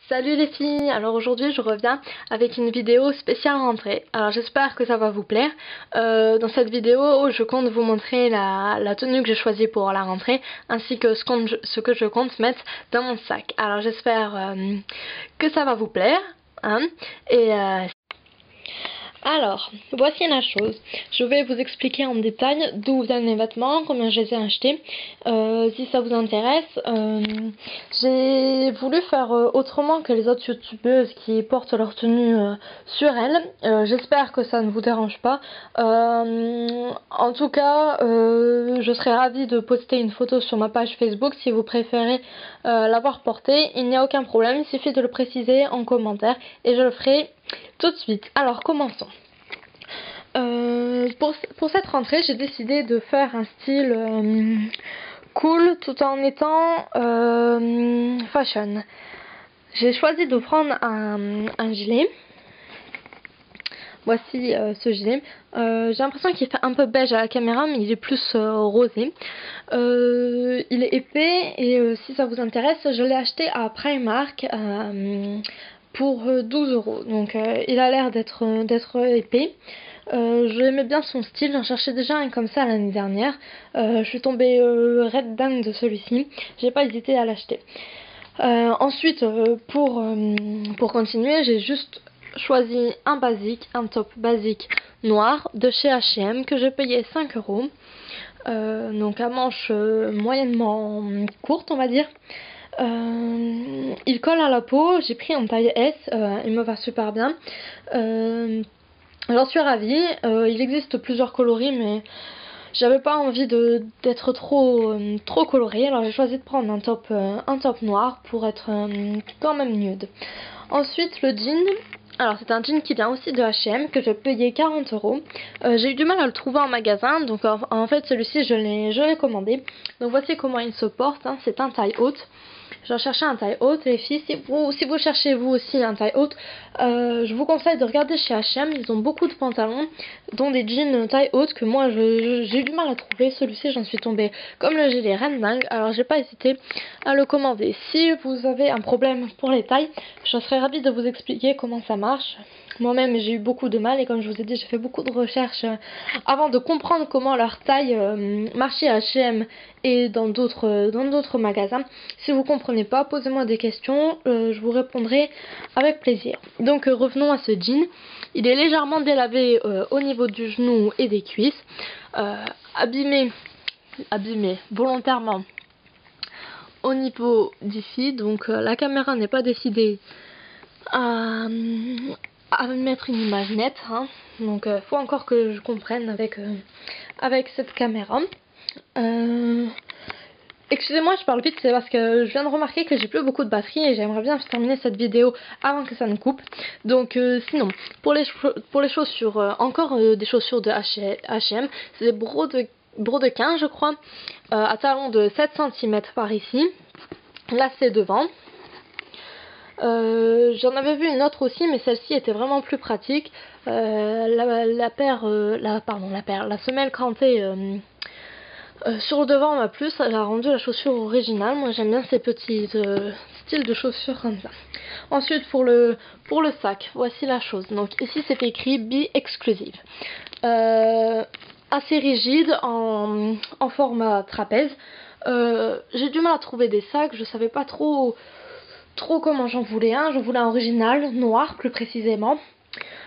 Salut les filles, alors aujourd'hui je reviens avec une vidéo spéciale rentrée. Alors j'espère que ça va vous plaire. Dans cette vidéo je compte vous montrer la tenue que j'ai choisie pour la rentrée ainsi que ce que je compte mettre dans mon sac. Alors j'espère que ça va vous plaire, hein. Alors, voici la chose. Je vais vous expliquer en détail d'où viennent les vêtements, combien je les ai achetés. Si ça vous intéresse, j'ai voulu faire autrement que les autres youtubeuses qui portent leur tenue sur elles. J'espère que ça ne vous dérange pas. En tout cas, je serais ravie de poster une photo sur ma page Facebook si vous préférez l'avoir portée. Il n'y a aucun problème, il suffit de le préciser en commentaire et je le ferai tout de suite. Alors commençons. Pour cette rentrée, j'ai décidé de faire un style cool tout en étant fashion. J'ai choisi de prendre un gilet. Voici ce gilet. J'ai l'impression qu'il fait un peu beige à la caméra, mais il est plus rosé. Il est épais et si ça vous intéresse, je l'ai acheté à Primark pour 12 €. Donc il a l'air d'être épais. J'aimais bien son style, j'en cherchais déjà un comme ça l'année dernière. Je suis tombée red dingue de celui-ci, j'ai pas hésité à l'acheter. Ensuite, pour continuer, j'ai juste choisi un top basique noir de chez H&M que j'ai payé 5 €. Donc à manches moyennement courte, on va dire. Il colle à la peau, j'ai pris en taille S, il me va super bien. J'en suis ravie. Il existe plusieurs coloris, mais j'avais pas envie d'être trop colorée, alors j'ai choisi de prendre un top noir pour être quand même nude. Ensuite le jean. Alors c'est un jean qui vient aussi de H&M que j'ai payé 40 €. J'ai eu du mal à le trouver en magasin, donc en fait celui-ci je l'ai commandé. Donc voici comment il se porte, hein. C'est un taille haute. Je cherchais un taille haute, les filles. Si vous cherchez vous aussi un taille haute, je vous conseille de regarder chez H&M. Ils ont beaucoup de pantalons, dont des jeans taille haute que moi j'ai eu du mal à trouver. Celui-ci, j'en suis tombée comme le gilet reine dingue. Alors j'ai pas hésité à le commander. Si vous avez un problème pour les tailles, je serais ravie de vous expliquer comment ça marche. Moi-même j'ai eu beaucoup de mal et comme je vous ai dit, j'ai fait beaucoup de recherches avant de comprendre comment leur taille marchait à H&M et dans d'autres magasins. Si vous comprenez pas, posez-moi des questions, je vous répondrai avec plaisir. Donc revenons à ce jean. Il est légèrement délavé au niveau du genou et des cuisses, abîmé volontairement au niveau d'ici. Donc la caméra n'est pas décidée à mettre une image nette, hein. Donc faut encore que je comprenne avec cette caméra. Excusez-moi, je parle vite, c'est parce que je viens de remarquer que j'ai plus beaucoup de batterie et j'aimerais bien terminer cette vidéo avant que ça ne coupe. Donc sinon, pour les chaussures, encore des chaussures de H&M, c'est des brodequins je crois, à talons de 7 cm par ici, lacets devant. J'en avais vu une autre aussi, mais celle-ci était vraiment plus pratique. La semelle crantée sur le devant m'a plu, ça a rendu la chaussure originale. Moi j'aime bien ces petits styles de chaussures comme ça. Ensuite pour le sac, voici la chose. Donc ici c'est écrit Be Exclusive. Assez rigide en format trapèze. J'ai du mal à trouver des sacs, je savais pas trop comment j'en voulais un. J'en voulais un original, noir plus précisément.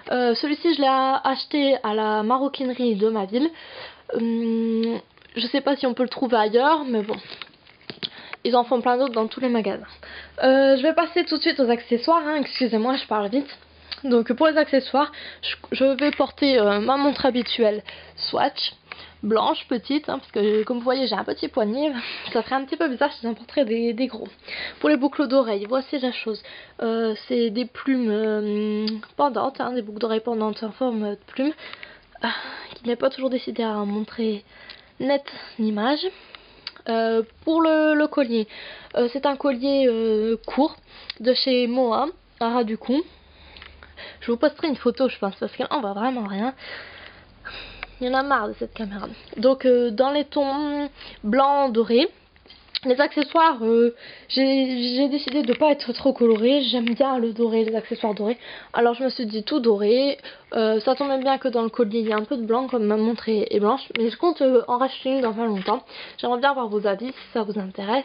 Celui-ci je l'ai acheté à la maroquinerie de ma ville. Je sais pas si on peut le trouver ailleurs, mais bon, ils en font plein d'autres dans tous les magasins. Je vais passer tout de suite aux accessoires, hein. Excusez-moi, je parle vite. Donc pour les accessoires, je vais porter ma montre habituelle Swatch, blanche petite, hein, parce que comme vous voyez j'ai un petit poignet, ça ferait un petit peu bizarre si j'en porterais des gros. Pour les boucles d'oreilles, voici la chose. C'est des plumes pendantes, hein, des boucles d'oreilles pendantes en forme de plume, qui n'est pas toujours décidé à montrer nette l'image. Pour le collier, c'est un collier court de chez Moa, à ras du cou. Je vous posterai une photo je pense parce qu'on voit vraiment rien. Il y en a marre de cette caméra. Donc dans les tons blanc doré, Les accessoires, j'ai décidé de pas être trop colorée. J'aime bien le doré, les accessoires dorés. Alors je me suis dit tout doré. Ça tombait bien que dans le collier il y a un peu de blanc comme ma montre est blanche. Mais je compte en racheter une dans pas longtemps. J'aimerais bien avoir vos avis si ça vous intéresse.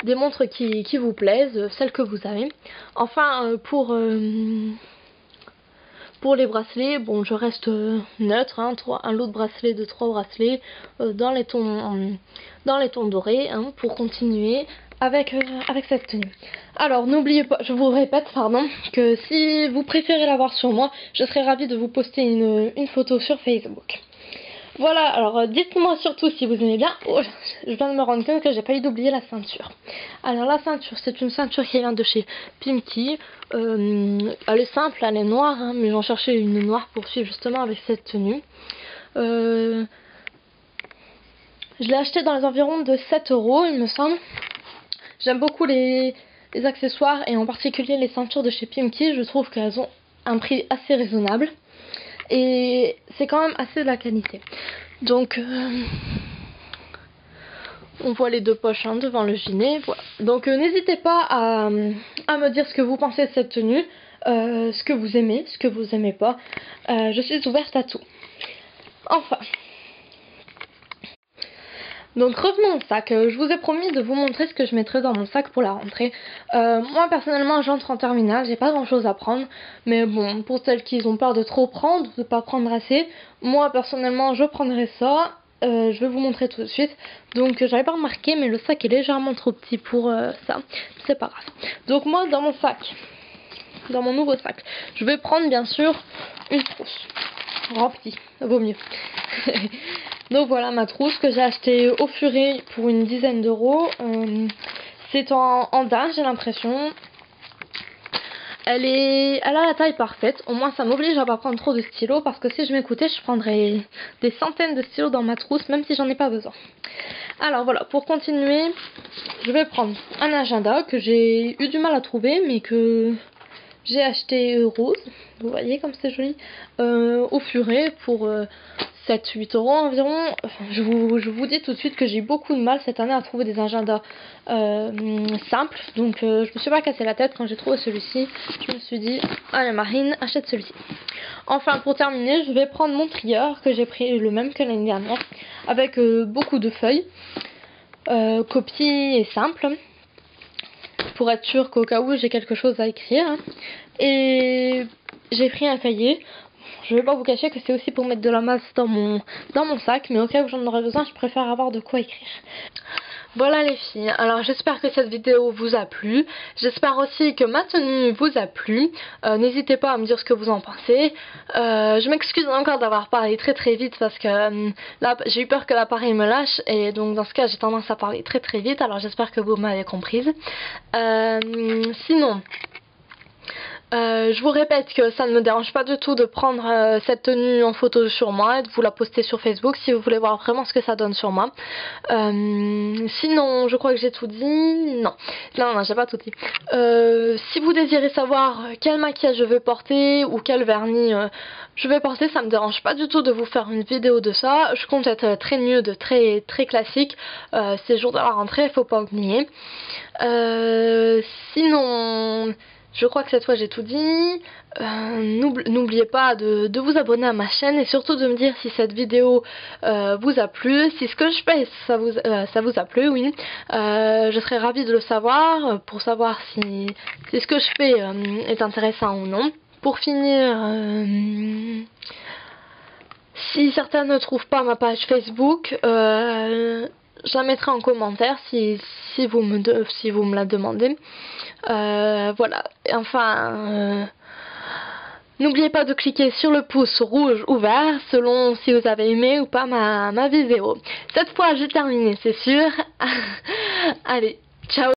Des montres qui vous plaisent, celles que vous avez. Enfin pour les bracelets, bon je reste neutre, hein, un lot de bracelets de 3 bracelets dans les tons dorés, hein, pour continuer avec cette tenue. Alors n'oubliez pas, je vous répète pardon, que si vous préférez l'avoir sur moi, je serais ravie de vous poster une photo sur Facebook. Voilà, alors dites-moi surtout si vous aimez bien. Oh, je viens de me rendre compte que j'ai pas eu d'oublier la ceinture. Alors la ceinture, c'est une ceinture qui vient de chez Pimkie. Elle est simple, elle est noire, hein, mais j'en cherchais une noire pour suivre justement avec cette tenue. Je l'ai acheté dans les environs de 7 €, il me semble. J'aime beaucoup les accessoires et en particulier les ceintures de chez Pimkie. Je trouve qu'elles ont un prix assez raisonnable. Et c'est quand même assez de la qualité. Donc on voit les deux poches, hein, devant le gilet. Voilà. Donc n'hésitez pas à me dire ce que vous pensez de cette tenue, ce que vous aimez, ce que vous aimez pas. Je suis ouverte à tout. Enfin. Donc revenons au sac. Je vous ai promis de vous montrer ce que je mettrai dans mon sac pour la rentrée. Moi personnellement j'entre en terminale, j'ai pas grand chose à prendre. Mais bon, pour celles qui ont peur de trop prendre, de pas prendre assez, moi personnellement je prendrai ça. Je vais vous montrer tout de suite. Donc j'avais pas remarqué mais le sac est légèrement trop petit pour ça. C'est pas grave. Donc moi dans mon sac, dans mon nouveau sac, je vais prendre bien sûr une trousse remplie, vaut mieux. Donc voilà ma trousse que j'ai achetée au Furet pour une dizaine d'euros. C'est en daim, j'ai l'impression. Elle a la taille parfaite. Au moins ça m'oblige à pas prendre trop de stylos, parce que si je m'écoutais je prendrais des centaines de stylos dans ma trousse même si j'en ai pas besoin. Alors voilà, pour continuer, je vais prendre un agenda que j'ai eu du mal à trouver mais que j'ai acheté rose. Vous voyez comme c'est joli, au Furet pour 7-8 € environ. Enfin, je vous dis tout de suite que j'ai eu beaucoup de mal cette année à trouver des agendas simples. Donc je me suis pas cassé la tête quand j'ai trouvé celui-ci. Je me suis dit, allez Marine, achète celui-ci. Enfin pour terminer, je vais prendre mon trieur que j'ai pris le même que l'année dernière. Avec beaucoup de feuilles. Copie et simple. Pour être sûr qu'au cas où j'ai quelque chose à écrire. Et j'ai pris un cahier. Je vais pas vous cacher que c'est aussi pour mettre de la masse dans mon sac, mais au cas où j'en aurais besoin, je préfère avoir de quoi écrire. Voilà les filles, alors j'espère que cette vidéo vous a plu, j'espère aussi que ma tenue vous a plu, n'hésitez pas à me dire ce que vous en pensez. Je m'excuse encore d'avoir parlé très vite parce que là j'ai eu peur que l'appareil me lâche et donc dans ce cas j'ai tendance à parler très vite, alors j'espère que vous m'avez comprise. Sinon... je vous répète que ça ne me dérange pas du tout de prendre cette tenue en photo sur moi et de vous la poster sur Facebook si vous voulez voir vraiment ce que ça donne sur moi. Sinon, je crois que j'ai tout dit. Non, j'ai pas tout dit. Si vous désirez savoir quel maquillage je vais porter ou quel vernis je vais porter, ça me dérange pas du tout de vous faire une vidéo de ça. Je compte être très nude, très classique. C'est le jour de la rentrée, faut pas oublier. Sinon... je crois que cette fois j'ai tout dit. N'oubliez pas de vous abonner à ma chaîne et surtout de me dire si cette vidéo vous a plu, si ce que je fais ça vous a plu, oui. Je serais ravie de le savoir pour savoir si ce que je fais est intéressant ou non. Pour finir, si certains ne trouvent pas ma page Facebook, je la mettrai en commentaire si vous me la demandez. Voilà, enfin, n'oubliez pas de cliquer sur le pouce rouge ou vert selon si vous avez aimé ou pas ma vidéo. Cette fois j'ai terminé, c'est sûr. Allez, ciao.